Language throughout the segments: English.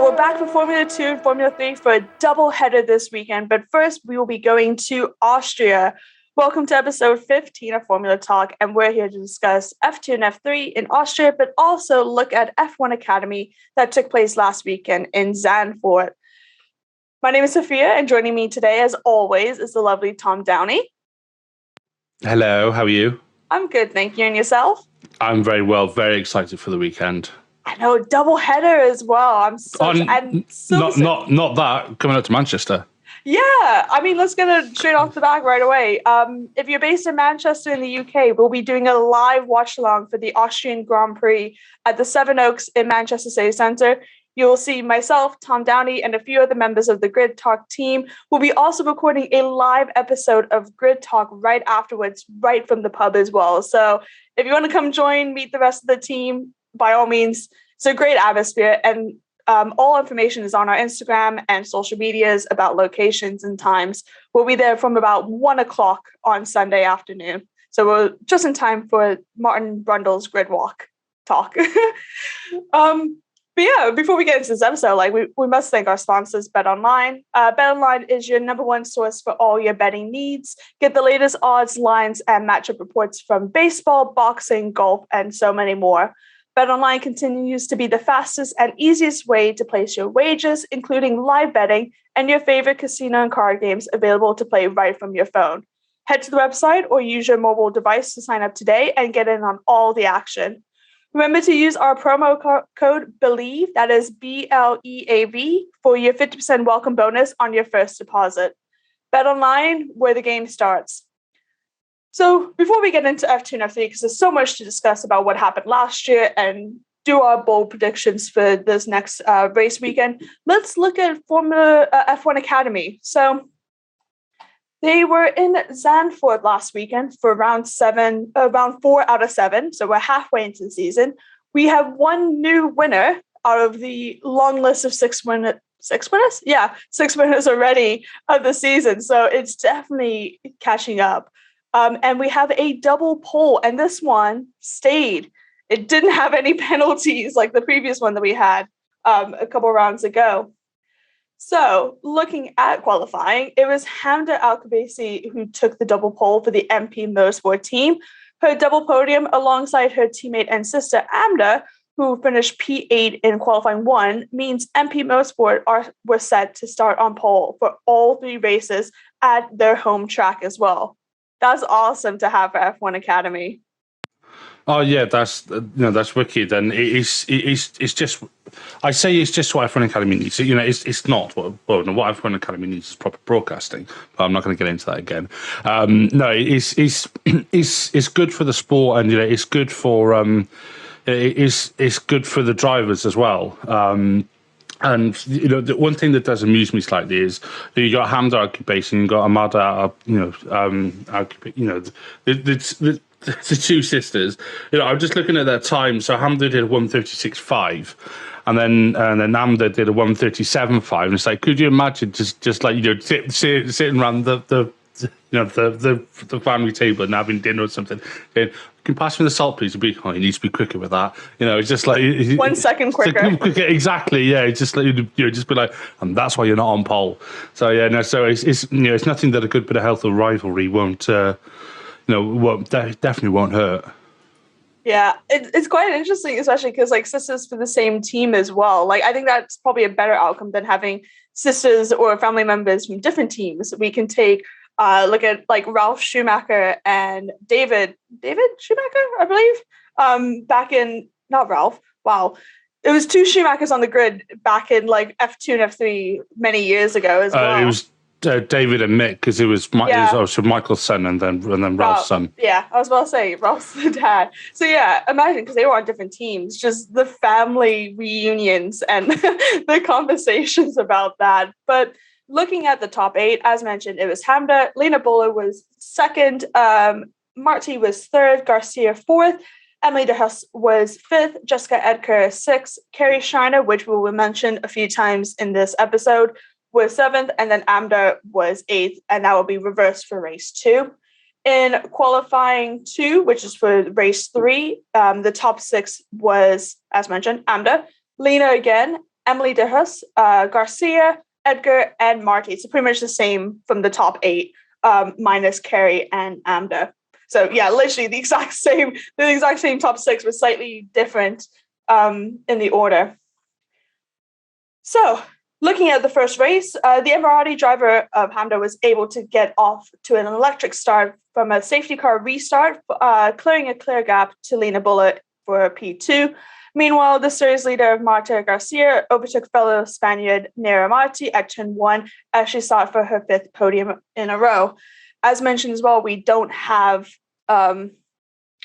we're back for Formula 2 and Formula 3 for a double header this weekend. But first, we will be going to Austria. Welcome to episode 15 of Formula Talk, and we're here to discuss F2 and F3 in Austria, but also look at F1 Academy that took place last weekend in Zandvoort. My name is Sophia, and joining me today, as always, is the lovely Tom Downey. Hello, how are you? I'm good, thank you. And yourself? I'm very well, very excited for the weekend. I know, double header as well. Not that, coming up to Manchester. Yeah, I mean, let's get it straight off the back right away. If you're based in Manchester in the UK, we'll be doing a live watch-along for the Austrian Grand Prix at the Seven Oaks in Manchester City Centre. You'll see myself, Tom Downey, and a few other members of the Grid Talk team. We'll be also recording a live episode of Grid Talk right afterwards, right from the pub as well. So if you want to come join, meet the rest of the team, by all means, it's a great atmosphere. And all information is on our Instagram and social medias about locations and times. We'll be there from about 1 o'clock on Sunday afternoon. So we're just in time for Martin Brundle's Grid Walk talk. But yeah, before we get into this episode, we must thank our sponsors, BetOnline. BetOnline is your number one source for all your betting needs. Get the latest odds, lines, and matchup reports from baseball, boxing, golf, and so many more. BetOnline continues to be the fastest and easiest way to place your wagers, including live betting and your favorite casino and card games available to play right from your phone. Head to the website or use your mobile device to sign up today and get in on all the action. Remember to use our promo code BELIEVE, that is BLEAV, for your 50% welcome bonus on your first deposit. BetOnline, where the game starts. So before we get into F2 and F3, because there's so much to discuss about what happened last year and do our bold predictions for this next race weekend, let's look at Formula F1 Academy. So they were in Zandvoort last weekend for round 4 out of 7. So we're halfway into the season. We have one new winner out of the long list of 6 winners. 6 winners? Yeah, 6 winners already of the season. So it's definitely catching up. And we have a double pole, and this one stayed. It didn't have any penalties like the previous one that we had a couple rounds ago. So looking at qualifying, it was Hamda Al-Khabaisi who took the double pole for the MP Motorsport team. Her double podium alongside her teammate and sister Amda, who finished P8 in qualifying 1, means MP Motorsport were set to start on pole for all 3 races at their home track as well. That's awesome to have for F1 Academy. Oh yeah, that's wicked, and it's just, I say it's just what F1 Academy needs. It's not what F1 Academy needs is proper broadcasting. But I'm not going to get into that again. No, it's good for the sport, and it's good for it's good for the drivers as well. And the one thing that does amuse me slightly is you got Hamda Al-Khabaisi and you got Amada, the 2 sisters. I'm just looking at their time. So Hamda did 1:36.5, and then Amda did a 1:37.5. And it's like, could you imagine just like sitting around the family table and having dinner or something? Saying, can you pass me the salt, please? He needs to be quicker with that. It's just like 1 second quicker. Exactly. Yeah. It's just like just be like, and that's why you're not on pole. So yeah, no. So it's nothing that a good bit of health or rivalry won't. Definitely won't hurt. Yeah, it's quite interesting, especially because sisters for the same team as well. I think that's probably a better outcome than having sisters or family members from different teams. We can take look at Ralf Schumacher and David Schumacher, I believe. Back in not Ralph. Wow, it was 2 Schumachers on the grid back in F2 and F3 many years ago as well. It was David and Mick, because it was also Michael's son and then Ralph's son. Yeah, I was about to say Ralph's the dad. So yeah, imagine, because they were on different teams, just the family reunions and the conversations about that. But looking at the top 8, as mentioned, it was Hamda, Lena Buller was 2nd, Marti was 3rd, Garcia 4th, Emily De Haas was 5th, Jessica Edker 6th, Carrie Schreiner, which we will mention a few times in this episode, was 7th, and then Amda was 8th, and that will be reversed for race 2. In qualifying 2, which is for race 3, the top 6 was, as mentioned, Amda, Lena again, Emily de Hus, Garcia, Edgar, and Marty. So pretty much the same from the top 8, minus Carrie and Amda. So yeah, literally the exact same top 6 was slightly different in the order. So looking at the first race, the Emirati driver of Hamda was able to get off to an electric start from a safety car restart, clearing a clear gap to Lena Bullitt for P2. Meanwhile, the series leader Marta Garcia overtook fellow Spaniard Nera Marti at turn 1 as she sought for her 5th podium in a row. As mentioned as well, we don't have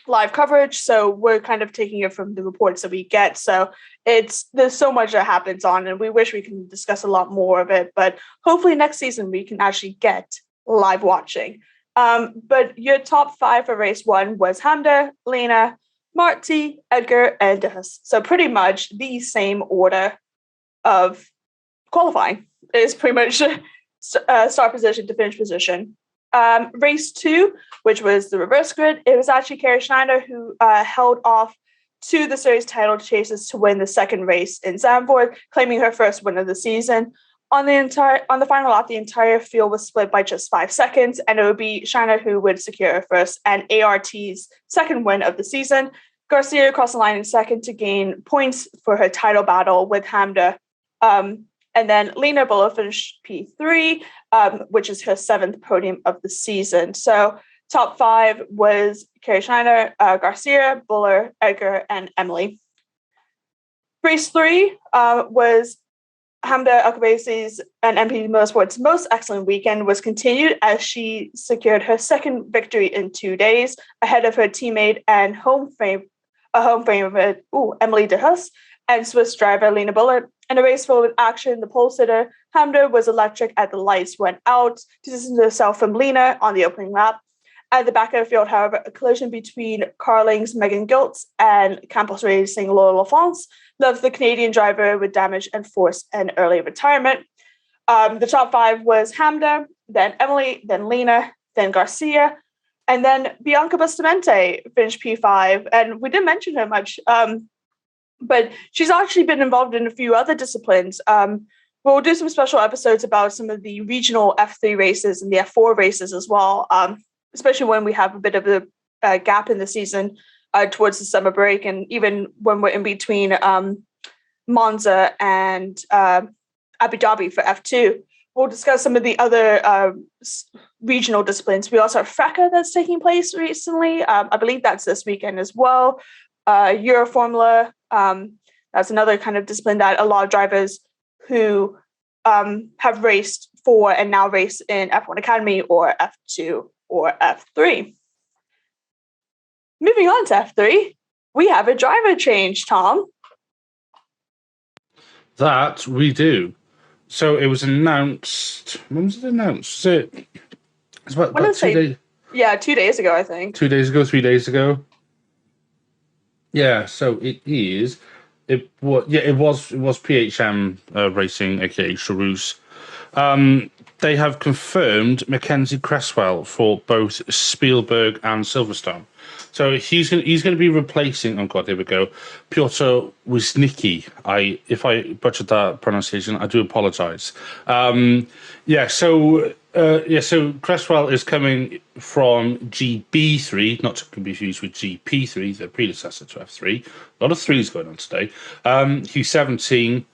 live coverage, so we're kind of taking it from the reports that we get. So there's so much that happens on, and we wish we can discuss a lot more of it. But hopefully next season we can actually get live watching. But your top 5 for race 1 was Hamda, Lena, Marty, Edgar, and Dehus. So pretty much the same order of qualifying. It's pretty much start position to finish position. Race 2, which was the reverse grid, it was actually Carrie Schneider who held off to the series title chases to win the second race in Zandvoort, claiming her first win of the season. On the final lap, the entire field was split by just 5 seconds, and it would be Schneider who would secure her first and ART's second win of the season. Garcia crossed the line in second to gain points for her title battle with Hamda. And then Lena Buller finished P3, which is her 7th podium of the season. So top 5 was Carrie Schneider, Garcia, Buller, Edgar, and Emily. Race 3 was Hamda Akabasi's and MP Motorsports' most excellent weekend was continued as she secured her second victory in 2 days ahead of her teammate and home favorite Emily de Hus and Swiss driver Lena Bullard. In a race full with action, the pole sitter Hamda was electric as the lights went out to distance herself from Lena on the opening lap. At the back of the field, however, a collision between Carling's Megan Giltz and Campos Racing Laura LaFrance left the Canadian driver with damage and forced an early retirement. The top 5 was Hamda, then Emily, then Lena, then Garcia, and then Bianca Bustamante finished P5. And we didn't mention her much, but she's actually been involved in a few other disciplines. We'll do some special episodes about some of the regional F3 races and the F4 races as well, especially when we have a bit of a gap in the season towards the summer break, and even when we're in between Monza and Abu Dhabi for F2. We'll discuss some of the other regional disciplines. We also have FRECA that's taking place recently. I believe that's this weekend as well. Euroformula, that's another kind of discipline that a lot of drivers who have raced for and now race in F1 Academy or F2 or F3. Moving on to F3, we have a driver change, Tom. That we do. So it was announced. When was it announced? It's about 2 days. Yeah, 2 days ago, I think. 2 days ago, 3 days ago. Yeah, so it is. It was PHM Racing, aka Charoux. They have confirmed Mackenzie Cresswell for both Spielberg and Silverstone. So he's going to be replacing. Oh God, there we go. Piotr Wisnicki. If I butchered that pronunciation, I do apologise. So Cresswell is coming from GB3, not to be confused with GP3, the predecessor to F3. A lot of threes going on today. He's 17.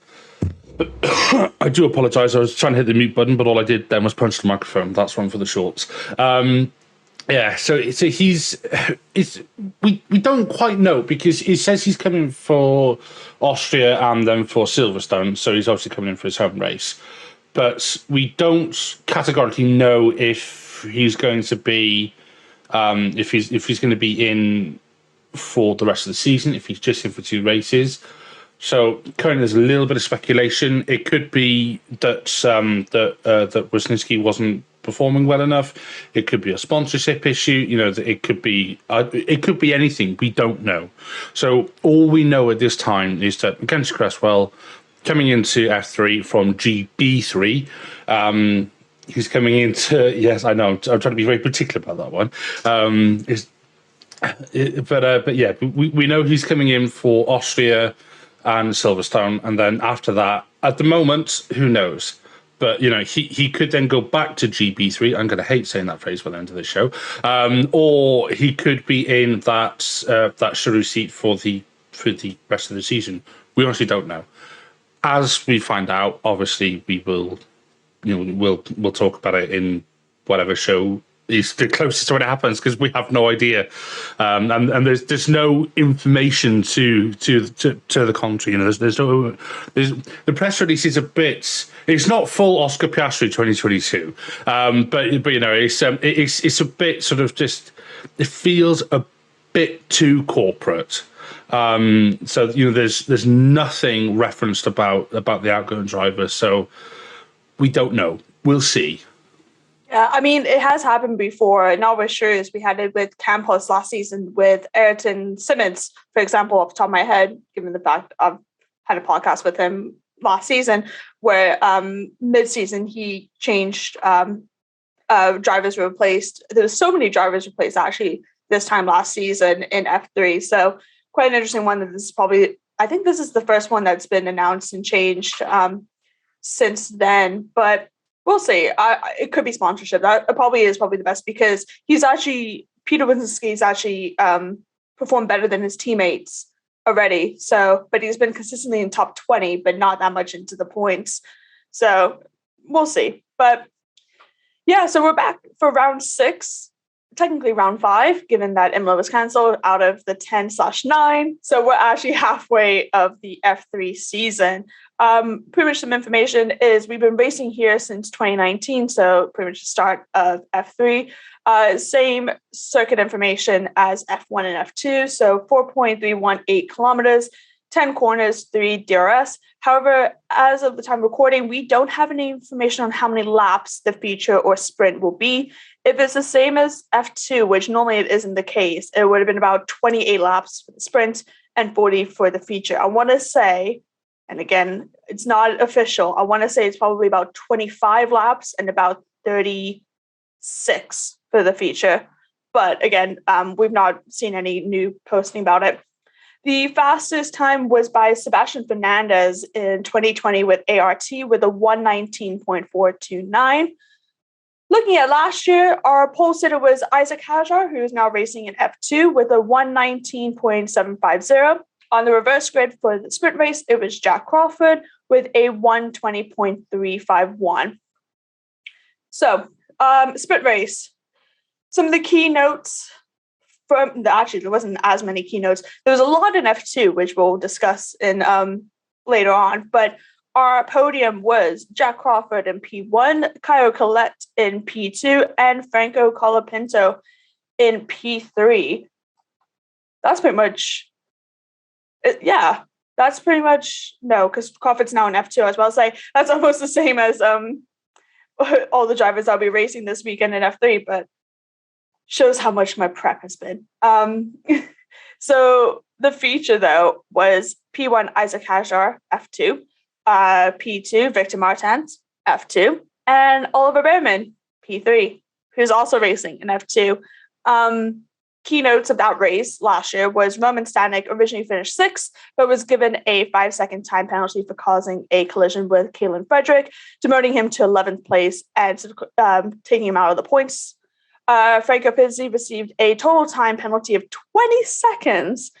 I do apologise. I was trying to hit the mute button, but all I did then was punch the microphone. That's one for the shorts. We don't quite know because he says he's coming for Austria and then for Silverstone, so he's obviously coming in for his home race. But we don't categorically know if he's going to be if he's going to be in for the rest of the season, if he's just in for 2 races. So currently, there's a little bit of speculation. It could be that that Wisniewski wasn't performing well enough. It could be a sponsorship issue. It could be anything. We don't know. So all we know at this time is that Mackenzie Cresswell coming into F3 from GB3. He's coming into, yes, I know. I'm trying to be very particular about that one. But we know he's coming in for Austria. and Silverstone, and then after that, at the moment, who knows? But he could then go back to GB3. I'm going to hate saying that phrase by the end of the show, or he could be in that Shuru seat for the rest of the season. We honestly don't know. As we find out, obviously we will, we'll talk about it in whatever show is the closest to when it happens, because we have no idea, and there's no information to the contrary. There's the press release is a bit. It's not full Oscar Piastri 2022, but it's a bit sort of just. It feels a bit too corporate. So there's nothing referenced about the outgoing driver, so we don't know. We'll see. Yeah, I mean, it has happened before. Not with Shrews. We had it with Campos last season with Ayrton Simmons, for example, off the top of my head, given the fact I've had a podcast with him last season, where mid-season he changed drivers were replaced. There were so many drivers replaced, actually, this time last season in F3. So quite an interesting one. That this is probably, I think this is the first one that's been announced and changed since then. But we'll see. It could be sponsorship. That probably is the best, because Peter Winsinski's actually performed better than his teammates already. So, but he's been consistently in top 20, but not that much into the points. So we'll see. But yeah, so we're back for round 6. Technically round 5, given that Imola was cancelled, out of the 10/9. So we're actually halfway of the F3 season. Pretty much some information is we've been racing here since 2019, so pretty much the start of F3. Same circuit information as F1 and F2, so 4.318 kilometers, 10 corners, 3 DRS. However, as of the time of recording, we don't have any information on how many laps the feature or sprint will be. If it's the same as F2, which normally it isn't the case, it would have been about 28 laps for the sprint and 40 for the feature. I want to say, and again, it's not official, I want to say it's probably about 25 laps and about 36 for the feature. But again, we've not seen any new posting about it. The fastest time was by Sebastian Fernandez in 2020 with ART with a 1:19.429. Looking at last year, our pole sitter was Isaac Hajar, who is now racing in F2 with a 1:19.750. On the reverse grid for the sprint race, it was Jack Crawford with a 1:20.351. So, sprint race. Some of the keynotes. Actually, there wasn't as many keynotes. There was a lot in F2, which we'll discuss in later on. But our podium was Jack Crawford in P1, Caio Collet in P2, and Franco Colapinto in P3. That's pretty much it. Yeah, that's pretty much no, because Crawford's now in F2 as well. Say that's almost the same as all the drivers I'll be racing this weekend in F3, but shows how much my prep has been. So the feature, though, was P1 Isaac Hajar, F2, P2 Victor Martins, F2, and Oliver Behrman, P3, who's also racing in F2. Keynotes of that race last year was Roman Stanek originally finished 6th, but was given a 5-second time penalty for causing a collision with Kalen Frederick, demoting him to 11th place and taking him out of the points. Franco Pizzi received a total time penalty of 20 seconds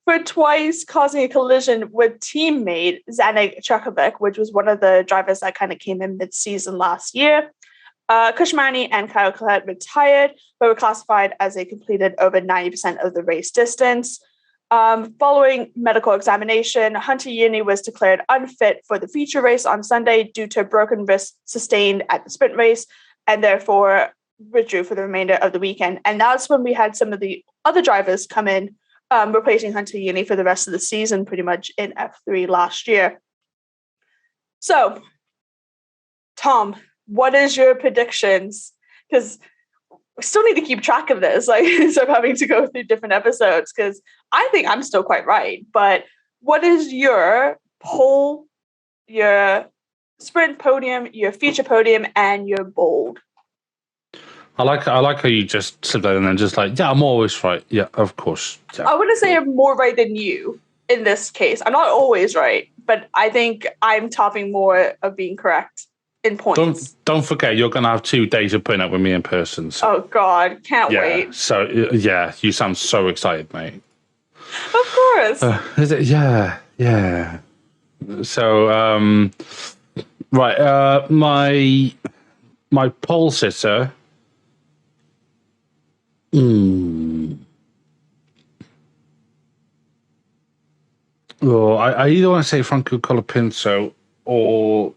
for twice causing a collision with teammate Zanek Chukovic, which was one of the drivers that kind of came in mid-season last year. Kushmani and Caio Collet retired, but were classified as they completed over 90% of the race distance. Following medical examination, Hunter Yini was declared unfit for the feature race on Sunday due to a broken wrist sustained at the sprint race, and therefore withdrew for the remainder of the weekend. And that's when we had some of the other drivers come in, replacing Hunter Yini for the rest of the season, pretty much in F3 last year. So, Tom, what is your predictions? Because we still need to keep track of this, so I'm having to go through different episodes, because I think I'm still quite right. But what is your pole, your sprint podium, your feature podium, and your bold? I like how you just said that and then just like, yeah, I'm always right. Yeah, of course. Yeah. I wouldn't say I'm more right than you. in this case. I'm not always right, but I think I'm topping more of being correct in points. Don't forget, you're going to have 2 days of putting up with me in person. So. Oh, God. Can't wait. So, you sound so excited, mate. Of course. Is it? Yeah. So, right, my pole sitter. Oh, I either want to say Franco Colapinto or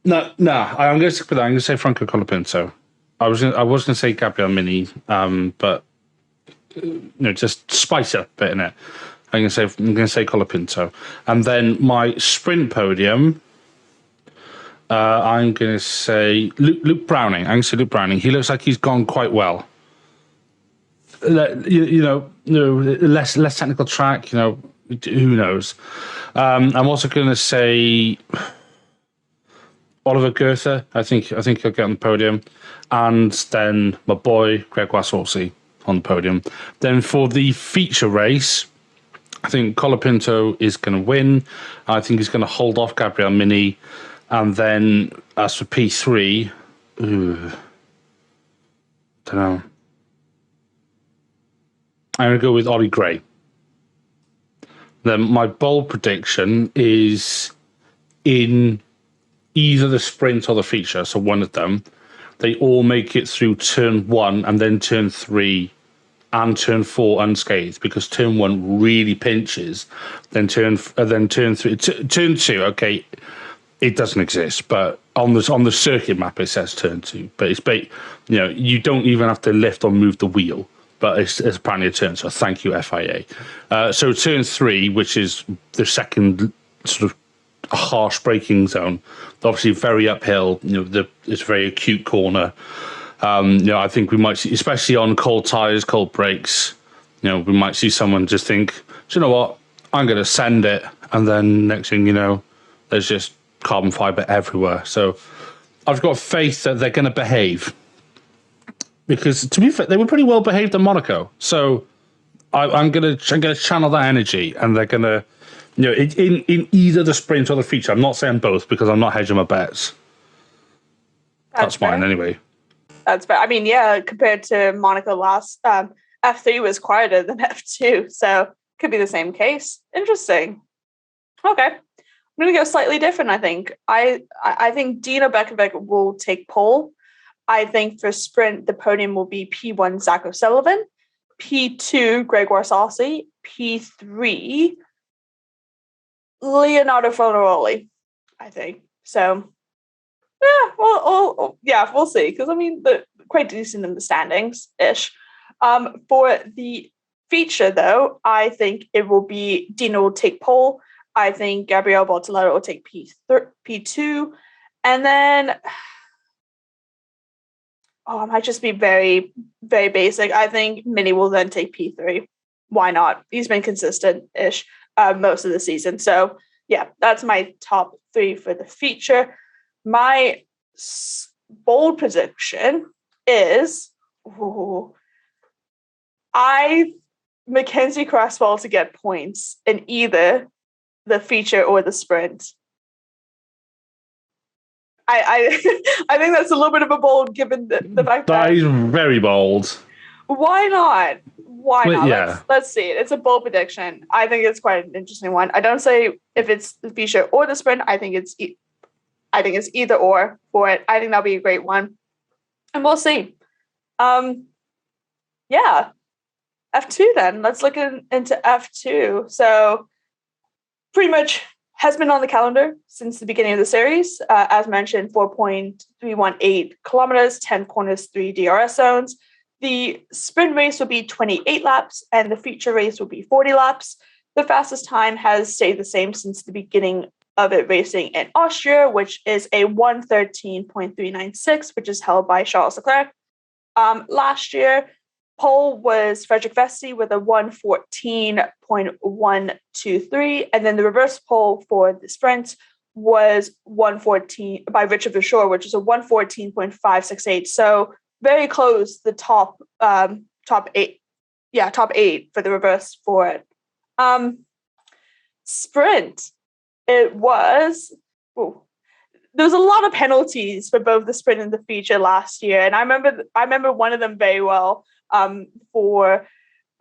no. I'm going to stick with that. I'm going to say Franco Colapinto. I was going to say Gabriel Mini, but just spice it up a bit in it. I'm going to say Colapinto, and then my sprint podium. I'm going to say Luke Browning. I'm going to say Luke Browning. He looks like he's gone quite well. Less technical track. Who knows? I'm also going to say Oliver Goethe. I think he'll get on the podium, and then my boy Gregoire Saucy on the podium. Then for the feature race, I think Colapinto is going to win. I think he's going to hold off Gabriel Mini. And then as for P3, don't know. I'm going to go with Ollie Gray. Then my bold prediction is in either the sprint or the feature, so one of them, they all make it through turn 1 and then turn 3 and turn 4 unscathed, because turn 1 really pinches. Then turn 3, turn 2. Okay, it doesn't exist, but on the circuit map it says turn 2. But it's you don't even have to lift or move the wheel, but it's apparently a turn. So thank you, FIA. So turn 3, which is the second sort of harsh braking zone, obviously very uphill. It's a very acute corner. I think we might see, especially on cold tires, cold brakes. We might see someone just think, do you know what? I'm going to send it, and then next thing you know, there's just carbon fiber everywhere. So I've got faith that they're going to behave, because to be fair, they were pretty well behaved at Monaco. So I'm going to channel that energy, and they're going to, in either the sprint or the feature. I'm not saying both because I'm not hedging my bets. That's mine anyway. That's fair. I mean, yeah, compared to Monaco last, F3 was quieter than F2, so could be the same case. Interesting. Okay. I'm going to go slightly different, I think. I think Dino Bekovic will take pole. I think for sprint, the podium will be P1 Zach O'Sullivan, P2 Gregoire Saucy, P3 Leonardo Fornaroli, I think. So, we'll see. Because, I mean, they're quite decent in the standings-ish. For the feature, though, I think it will be Dino will take pole. I think Gabriele Bortoleto will take P2. And then, I might just be very, very basic. I think Mini will then take P3. Why not? He's been consistent-ish most of the season. So, yeah, that's my top 3 for the feature. My bold prediction is Mackenzie Cresswell to get points in either the feature or the sprint. I think that's a little bit of a bold, given the fact that is very bold. Why not? Why not? Yeah. Let's see it. It's a bold prediction. I think it's quite an interesting one. I don't say if it's the feature or the sprint. I think it's either or for it. I think that'll be a great one, and we'll see. Yeah. F2 then. Let's look into F2. So pretty much has been on the calendar since the beginning of the series. As mentioned, 4.318 kilometers, 10 corners, 3 DRS zones. The sprint race will be 28 laps, and the feature race will be 40 laps. The fastest time has stayed the same since the beginning of it racing in Austria, which is a 1:13.396, which is held by Charles Leclerc. Last year, pole was Frederick Vesti with a 1:14.123, and then the reverse pole for the sprint was 1:14 by Richard Verschoor, which is a 1:14.568. So very close, the top 8 top 8 for the reverse for it. Sprint, it was. Ooh, there was a lot of penalties for both the sprint and the feature last year, and I remember one of them very well for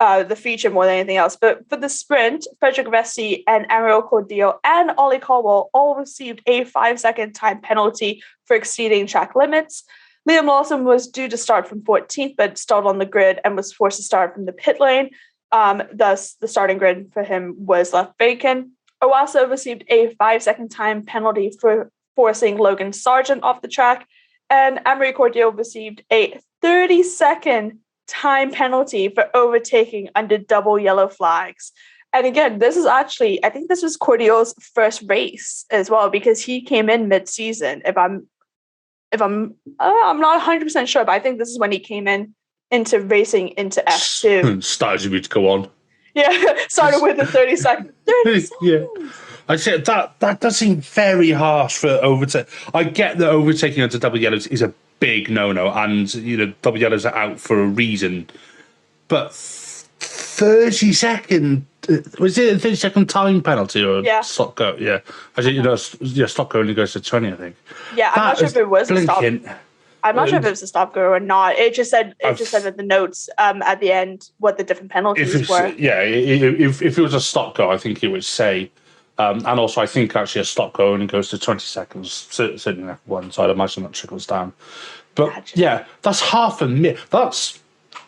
the feature more than anything else. But for the sprint, Frederick Vesey and Ariel Cordeal and Ollie Caldwell all received a 5-second time penalty for exceeding track limits. Liam Lawson was due to start from 14th, but stalled on the grid and was forced to start from the pit lane. Thus, the starting grid for him was left vacant. Owasa received a 5-second time penalty for forcing Logan Sargent off the track, and Emery Cordeal received a 30-second time penalty for overtaking under double yellow flags. And again, this is actually, I think this was Cordeal's first race as well, because he came in mid-season. If I'm not 100% sure, but I think this is when he came into racing into F2. Started to go on. Yeah, started with a 30 seconds. 30 seconds. Yeah. I said that does seem very harsh for overtake. I get that overtaking onto double yellows is a big no-no, and double yellows are out for a reason. But 30-second, was it a 30-second time penalty or stop go? Yeah, I think stop go only goes to 20, I think. Yeah, I'm not sure if it was a stop. I'm not sure if it was a stop go or not. It just said at the notes at the end what the different penalties were. Yeah, if it was a stop go, I think it would say. And also, I think actually a stop go only goes to 20 seconds, certainly in F1, so I'd imagine that trickles down. But yeah, that's half a minute. That's,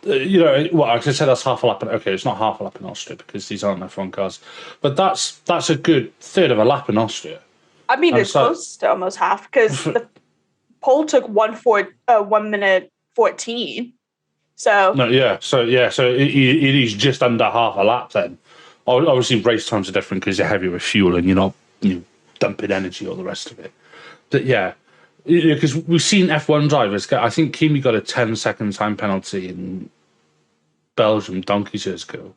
I could say that's half a lap. Okay, it's not half a lap in Austria because these aren't F1 cars. But that's a good third of a lap in Austria. I mean, it's close to almost half because the pole took 1 minute 14. So. No, yeah. So it is just under half a lap then. Obviously, race times are different because you're heavier with fuel and you're not dumping energy or the rest of it. But yeah, because we've seen F1 drivers. I think Kimi got a 10-second time penalty in Belgium donkeys years ago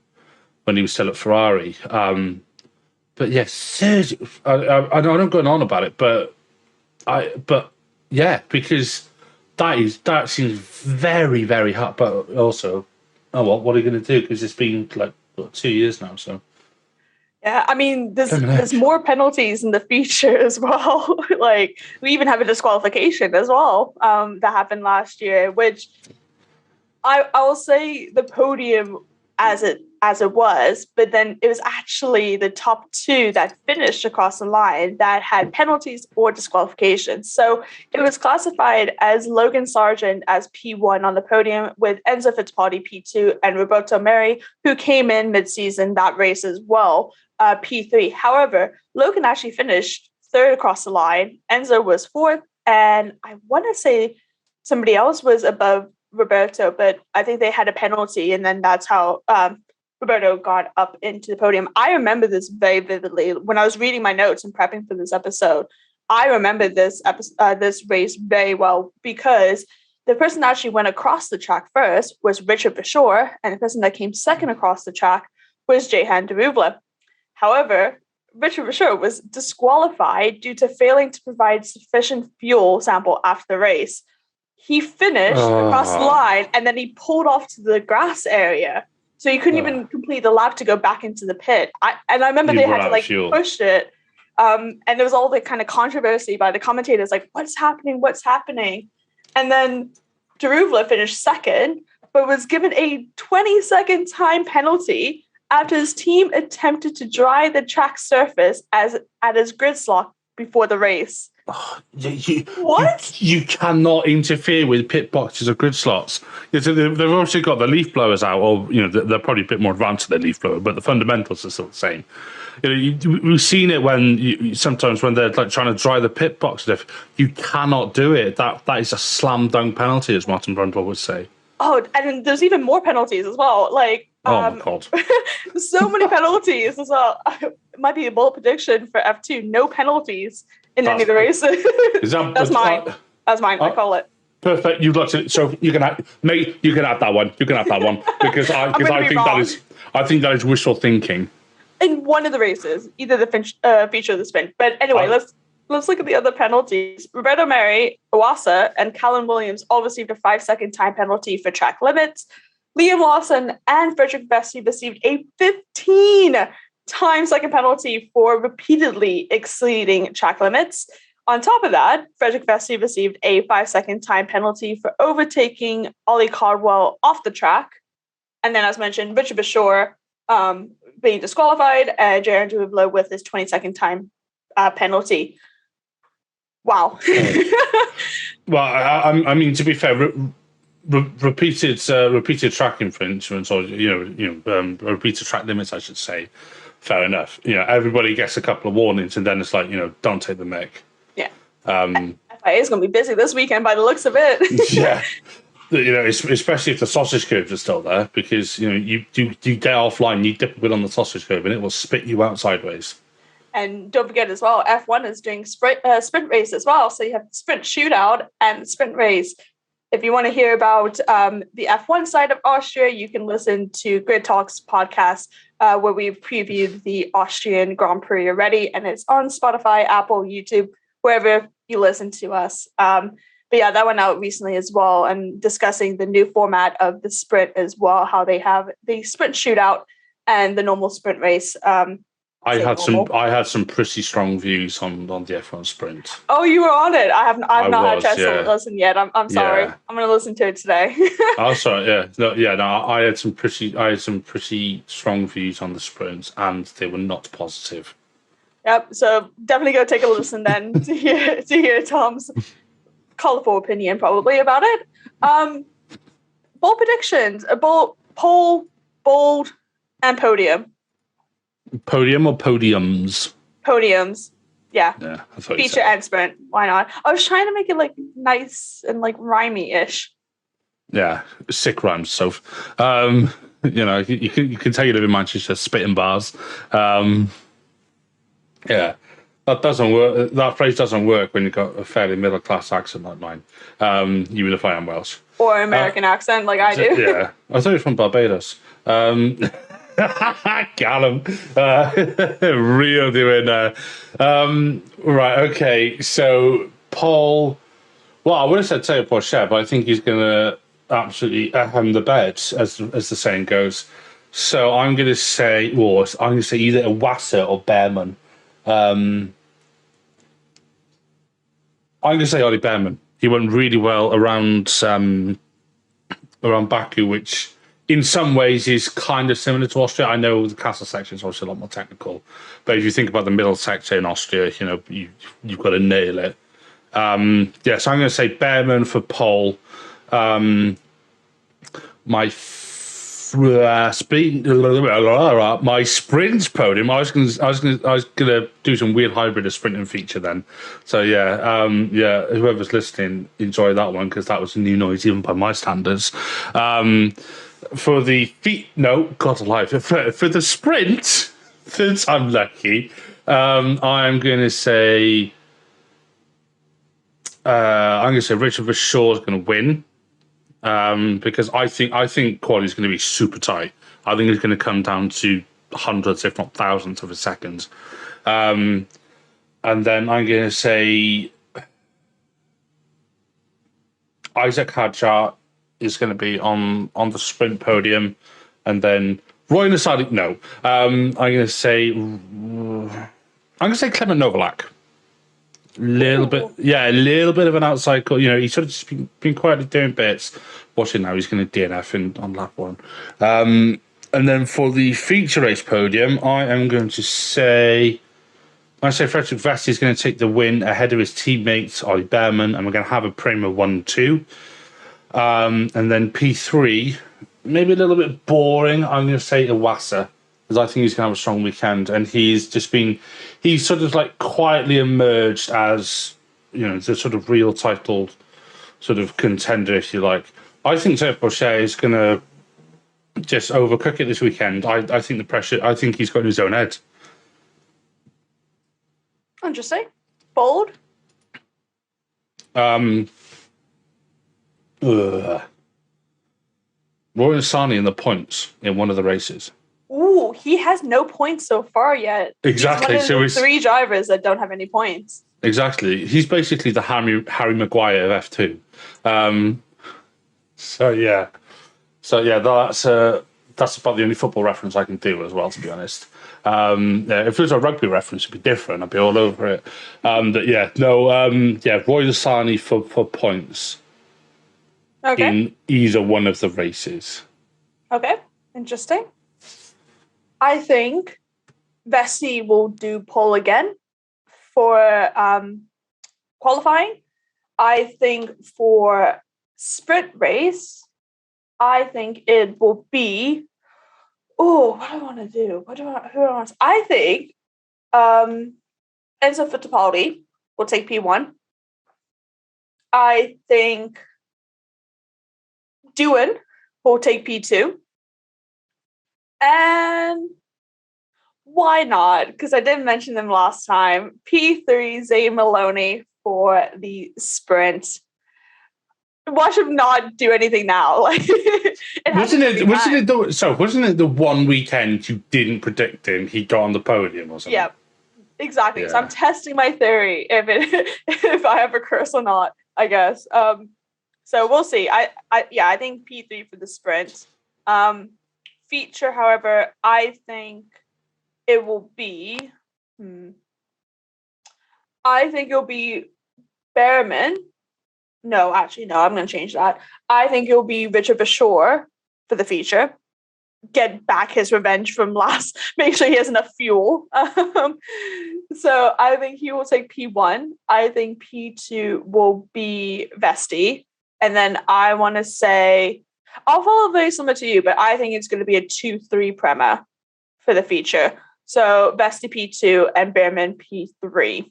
when he was still at Ferrari. But yeah, 30. I know I'm going on about it, but yeah, because that seems very, very hard. But also, what are you going to do? Because it's been 2 years now, so. Yeah, I mean, there's more penalties in the feature as well. We even have a disqualification as well that happened last year, which I will say the podium as it was, but then it was actually the top 2 that finished across the line that had penalties or disqualifications. So it was classified as Logan Sargent as P1 on the podium, with Enzo Fittipaldi P2 and Roberto Merri, who came in mid-season that race as well, P3. However, Logan actually finished 3rd across the line. Enzo was 4th, and I want to say somebody else was above Roberto, but I think they had a penalty, and then that's how Roberto got up into the podium. I remember this very vividly when I was reading my notes and prepping for this episode. I remember this race very well because the person that actually went across the track first was Richard Verschoor, and the person that came second across the track was Jehan Deruvla. However, Richard Verschoor was disqualified due to failing to provide sufficient fuel sample after the race. He finished across the line, and then he pulled off to the grass area. So you couldn't even complete the lap to go back into the pit. I remember they had to push it. And there was all the kind of controversy by the commentators, what's happening? And then Deruvla finished second, but was given a 20-second time penalty after his team attempted to dry the track surface at his grid slot before the race. Oh, what? You cannot interfere with pit boxes or grid slots. They've also got the leaf blowers out, or they're probably a bit more advanced than their leaf blower, but the fundamentals are still the same. We've seen it sometimes when they're trying to dry the pit box. You cannot do it. That is a slam dunk penalty, as Martin Brundle would say. Oh, and there's even more penalties as well. Oh my God. So many penalties as well. It might be a bold prediction for F2. No penalties in any of the races. That's mine. That's mine. I call it. Perfect. You've looked at it. So you can add that one. You can add that one because I think that is wishful thinking. In one of the races, either the feature or the sprint. But anyway, let's look at the other penalties. Roberto Merri, Owasa, and Callum Williams all received a 5-second time penalty for track limits. Liam Lawson and Frederick Vesti received a 15-time-second penalty for repeatedly exceeding track limits. On top of that, Frederick Vesti received a 5-second time penalty for overtaking Ollie Caldwell off the track. And then, as mentioned, Richard Bashore being disqualified, and Andrew Rublo with his 20-second time penalty. Wow. Well, I mean, to be fair, repeated track infringements, or repeated track limits, I should say. Fair enough. Everybody gets a couple of warnings, and then it's like, don't take the mick. Yeah. FIA is going to be busy this weekend by the looks of it. Yeah. Especially if the sausage curves are still there, because you get offline, you dip a bit on the sausage curve, and it will spit you out sideways. And don't forget as well, F1 is doing sprint race as well. So you have sprint shootout and sprint race. If you want to hear about the F1 side of Austria, you can listen to Grid Talks podcast, where we've previewed the Austrian Grand Prix already, and it's on Spotify, Apple, YouTube, wherever you listen to us. But yeah, that went out recently as well, and discussing the new format of the sprint as well, how they have the sprint shootout and the normal sprint race. I had some pretty strong views on the F1 sprint. Oh, you were on it. I've not had a chance to listen yet. I'm sorry. Yeah. I'm going to listen to it today. Oh, sorry. Yeah. No. I had some pretty strong views on the sprint, and they were not positive. Yep. So definitely go take a listen then to hear Tom's colorful opinion probably about it. Bold predictions. Pole, bold, and podium. Podium or podiums? Podiums. Yeah. Yeah. I thought feature and sprint. Why not? I was trying to make it like nice and like rhymey-ish. Yeah. Sick rhymes. So, you can tell you live in Manchester, spitting bars. Yeah. That doesn't work. That phrase doesn't work when you've got a fairly middle class accent like mine. Even if I am Welsh. Or American accent like I do. Yeah. I thought you were from Barbados. Callum. Rio doing right, okay. So Paul, well, I would have said Teo Porchet, but I think he's gonna absolutely hem the bed, as the saying goes. So I'm gonna say either Iwasa or Bearman. I'm gonna say Ollie Bearman. He went really well around Baku, which in some ways is kind of similar to Austria. I know the castle section is obviously a lot more technical, but if you think about the middle sector in Austria, you've got to nail it. So I'm going to say Bearman for pole. My sprint podium. I was gonna do some weird hybrid of sprint and feature then. So whoever's listening, enjoy that one, because that was a new noise even by my standards. For the God alive. For the sprint, since I'm lucky, I'm gonna say Richard Verschoor is gonna win. Because I think quality is going to be super tight. I think it's going to come down to hundreds, if not thousands, of a second. And then I'm going to say Isaac Hadjar is going to be on the sprint podium, and then Roy Nasadi. No, I'm going to say Clement Novalak. A little bit of an outside call. He's sort of just been quietly doing bits. Watching now, he's going to DNF on lap one. And then for the feature race podium, I am going to say Frederick Vesti is going to take the win ahead of his teammate Ollie Bearman, and we're going to have a Prima 1-2. And then P3, maybe a little bit boring. I'm going to say Iwasa, because I think he's going to have a strong weekend, and he's sort of like quietly emerged as, the sort of real titled sort of contender, if you like. I think Teo Porchet is going to just overcook it this weekend. I think the pressure, I think he's got in his own head. Interesting. Bold? Roy Asani in the points in one of the races. Ooh, he has no points so far yet. Exactly. He's one of the three drivers that don't have any points. Exactly. He's basically the Harry Maguire of F2. So So yeah, that's about the only football reference I can do as well, to be honest. If it was a rugby reference, it'd be different. I'd be all over it. But yeah, no, Roy Lasani for points in either one of the races. Okay, interesting. I think Vesti will do pole again for qualifying. I think for sprint race, I think it will be. Oh, what do I want to do? Who do I want to? I think Enzo Fittipaldi will take P1. I think Dewan will take P2. And why not? Because I didn't mention them last time. P3, Zay Maloney for the sprint. Watch him not do anything now. Wasn't it the one weekend you didn't predict him? He got on the podium or something. Yeah, exactly. Yeah. So I'm testing my theory if I have a curse or not, I guess. So we'll see. I think P3 for the sprint. Feature, however, I think it will be. I think it'll be Behrman. No, actually, no. I'm going to change that. I think it'll be Richard Bashore for the feature. Get back his revenge from last. Make sure he has enough fuel. So I think he will take P1. I think P2 will be Vesti. And then I want to say, I'll follow very similar to you, but I think it's going to be a 2-3 Prema for the feature. So Vesti P2 and Behrman P3.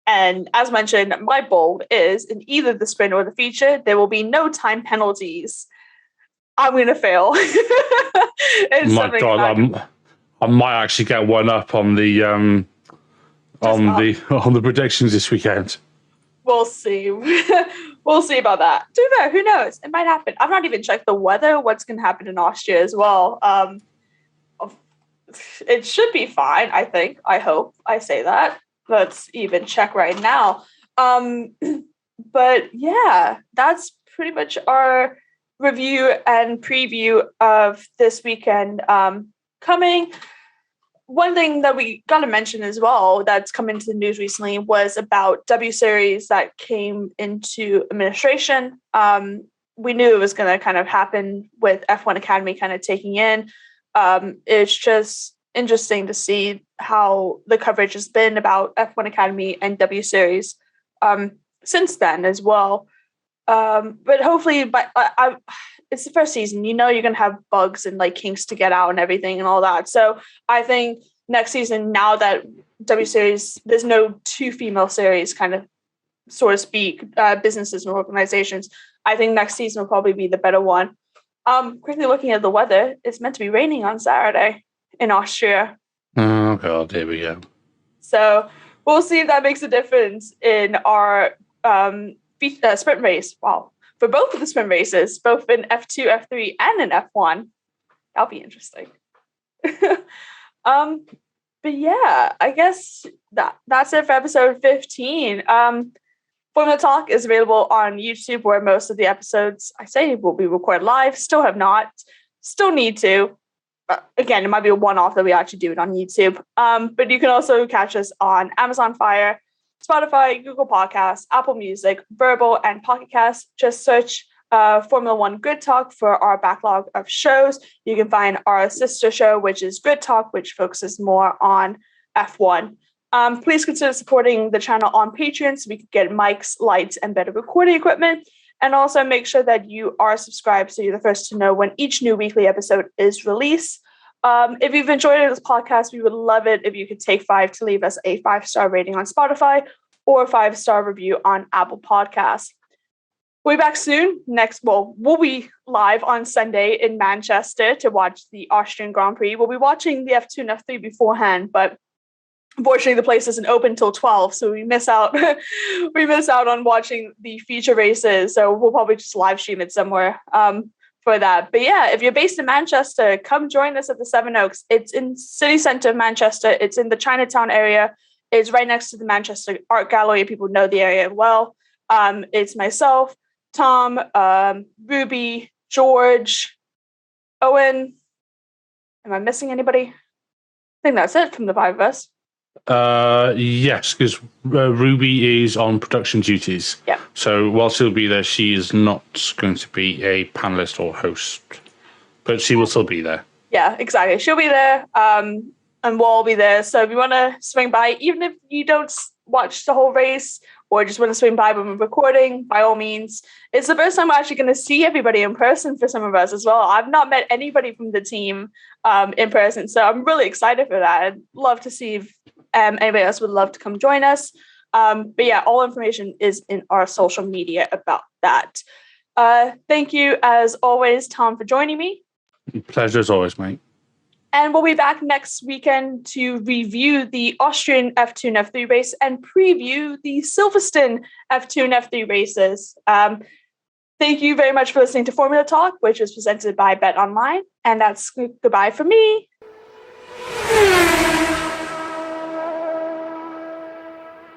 And as mentioned, my bold is in either the sprint or the feature, there will be no time penalties. I'm going to fail. My God, I might actually get one up on the predictions this weekend. We'll see. We'll see about that. To be fair, who knows? It might happen. I've not even checked the weather. What's going to happen in Austria as well? It should be fine. I think. I hope. I say that. Let's even check right now. But yeah, that's pretty much our review and preview of this weekend coming. One thing that we got to mention as well that's come into the news recently was about W Series that came into administration. We knew it was going to kind of happen with F1 Academy kind of taking in. It's just interesting to see how the coverage has been about F1 Academy and W Series since then as well. But hopefully, it's the first season. You're going to have bugs and like kinks to get out and everything and all that. So I think next season, now that W Series, there's no two female series kind of, so to speak, businesses and organizations, I think next season will probably be the better one. Quickly looking at the weather, it's meant to be raining on Saturday in Austria. Oh God, here we go. So we'll see if that makes a difference in our sprint race. Wow. For both of the sprint races, both in F2, F3, and in F1. That'll be interesting. But yeah, I guess that's it for episode 15. Formula Talk is available on YouTube, where most of the episodes, I say, will be recorded live. Still have not. Still need to. Again, it might be a one-off that we actually do it on YouTube. But you can also catch us on Amazon Fire, Spotify, Google Podcasts, Apple Music, Verbal, and Pocket Cast. Just search Formula One Good Talk for our backlog of shows. You can find our sister show, which is Good Talk, which focuses more on F1. Please consider supporting the channel on Patreon so we can get mics, lights, and better recording equipment. And also make sure that you are subscribed so you're the first to know when each new weekly episode is released. If you've enjoyed this podcast, we would love it if you could take 5 to leave us a 5-star rating on Spotify or a 5-star review on Apple Podcasts. We'll be back soon. We'll be live on Sunday in Manchester to watch the Austrian Grand Prix. We'll be watching the F2 and F3 beforehand, but unfortunately, the place isn't open until 12, so we miss out. We miss out on watching the feature races. So we'll probably just live stream it somewhere for that. But yeah, if you're based in Manchester, come join us at the Seven Oaks. It's in city centre of Manchester. It's in the Chinatown area. It's right next to the Manchester Art Gallery. People know the area well. It's myself, Tom, Ruby, George, Owen. Am I missing anybody? I think that's it from the five of us. Yes, because Ruby is on production duties. Yeah. So while she'll be there, she is not going to be a panelist or host, but she will still be there. Yeah, exactly. She'll be there, and we'll all be there. So if you want to swing by, even if you don't watch the whole race or just want to swing by when we're recording, by all means. It's the first time we're actually going to see everybody in person for some of us as well. I've not met anybody from the team in person, so I'm really excited for that. I'd love to see if anybody else would love to come join us. But yeah, all information is in our social media about that. Thank you, as always, Tom, for joining me. Pleasure as always, mate. And we'll be back next weekend to review the Austrian F2 and F3 race and preview the Silverstone F2 and F3 races. Thank you very much for listening to Formula Talk, which is presented by Bet Online. And that's goodbye from me.